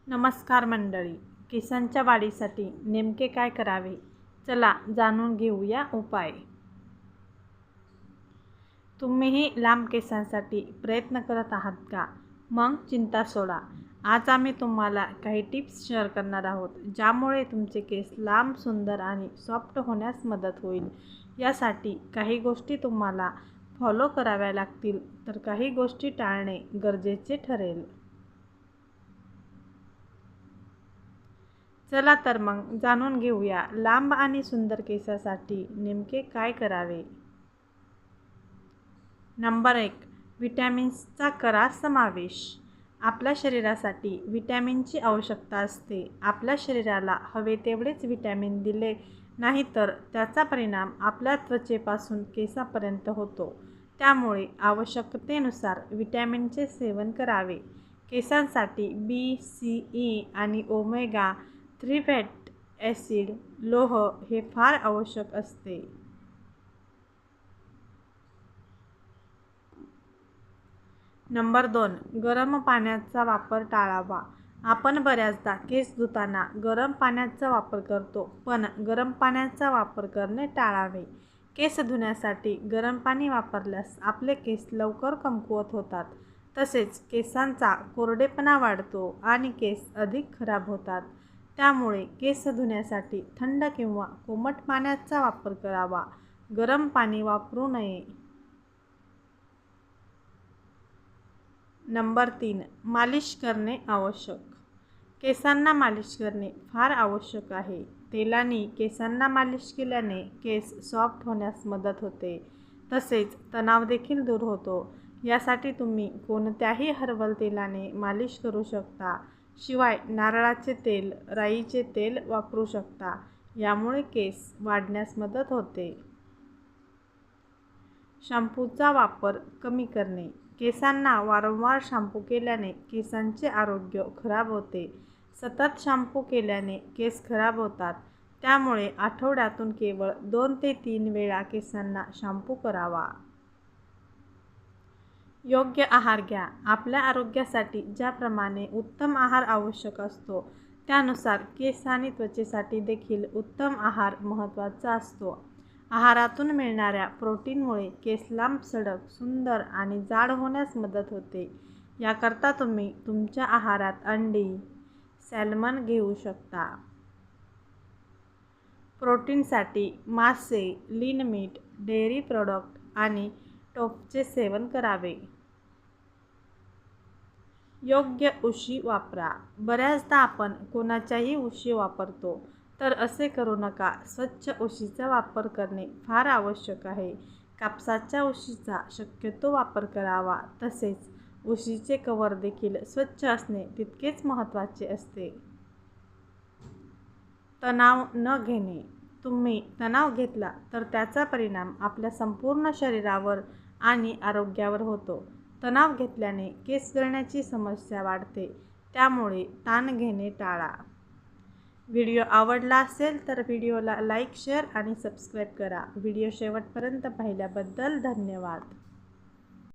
नमस्कार मंडळी, केसांच्या वाढीसाठी नेमके काय करावे? चला जाणून घेऊया उपाय. तुम्हीही लांब केसांसाठी प्रयत्न करत आहात का? मग चिंता सोडा. आज आम्ही तुम्हाला काही टिप्स शेअर करणार आहोत, ज्यामुळे तुमचे केस लांब, सुंदर आणि सॉफ्ट होण्यास मदत होईल. यासाठी काही गोष्टी तुम्हाला फॉलो कराव्या लागतील, तर काही गोष्टी टाळणे गरजेचे ठरेल. चला तर मग जाणून घेऊया लांब आणि सुंदर केसासाठी नेमके काय करावे. नंबर 1. व्हिटॅमिन्सचा करा समावेश. आपल्या शरीरासाठी व्हिटॅमिनची आवश्यकता असते. आपल्या शरीराला हवे तेवढेच व्हिटॅमिन दिले नाही तर त्याचा परिणाम आपल्या त्वचेपासून केसापर्यंत होतो. त्यामुळे आवश्यकतेनुसार व्हिटॅमिनचे सेवन करावे. केसांसाठी बी, सी, ई आणि ओमेगा 3 फॅट ॲसिड, लोह हे फार आवश्यक असते. नंबर 2. गरम पाण्याचा वापर टाळावा. आपण बऱ्याचदा केस धुताना गरम पाण्याचा वापर करतो, पण गरम पाण्याचा वापर करणे टाळावे. केस धुण्यासाठी गरम पाणी वापरल्यास आपले केस लवकर कमकुवत होतात. तसेच केसांचा कोरडेपणा वाढतो आणि केस अधिक खराब होतात. त्यामुळे केस धुण्यासाठी थंड किंवा कोमट पाण्याचा वापर करावा. गरम पाणी वापरू नये. नंबर 3. मालिश करणे आवश्यक. केसांना मालिश करणे फार आवश्यक आहे. तेलाने केसांना मालिश केल्याने केस सॉफ्ट होण्यास मदत होते. तसेच तणाव देखील दूर होतो. यासाठी तुम्ही कोणत्याही हर्बल तेलाने मालिश करू शकता. शिवाय नारळाचे तेल, राईचे तेल वापरू शकता. यामुळे केस वाढण्यास मदत होते. शॅम्पूचा वापर कमी करणे. केसांना वारंवार शॅम्पू केल्याने केसांचे आरोग्य खराब होते. सतत शॅम्पू केल्याने केस खराब होतात. त्यामुळे आठवड्यातून केवळ 2 ते 3 वेळा केसांना शॅम्पू करावा. योग्य आहार घ्या. आपल्या आरोग्यासाठी ज्याप्रमाणे उत्तम आहार आवश्यक असतो, त्यानुसार केस आणि त्वचेसाठी देखील उत्तम आहार महत्त्वाचा असतो. आहारातून मिळणाऱ्या प्रोटीनमुळे केस लांब, सडक, सुंदर आणि जाड होण्यास मदत होते. याकरता तुम्ही तुमच्या आहारात अंडी, सॅल्मन घेऊ शकता. प्रोटीनसाठी मासे, लीन मीठ, डेअरी प्रॉडक्ट आणि टोफूचे सेवन करावे. योग्य उशी वापरा. बऱ्याचदा आपण कोणाच्याही उशी वापरतो, तर असे करू नका. स्वच्छ उशीचा वापर करणे फार आवश्यक आहे. कापसाच्या उशीचा शक्यतो वापर करावा. तसेच उशीचे कव्हर देखील स्वच्छ असणे तितकेच महत्त्वाचे असते. तणाव न घेणे. तुम्ही तणाव घेतला तर त्याचा परिणाम आपल्या संपूर्ण शरीरावर आणि आरोग्यावर होतो. तणाव घेतल्याने केस गळण्याची समस्या वाढते. त्यामुळे ताण घेणे टाळा. व्हिडिओ आवडला असेल तर व्हिडिओला लाईक, शेअर आणि सबस्क्राईब करा. व्हिडिओ शेवटपर्यंत पाहिल्याबद्दल धन्यवाद.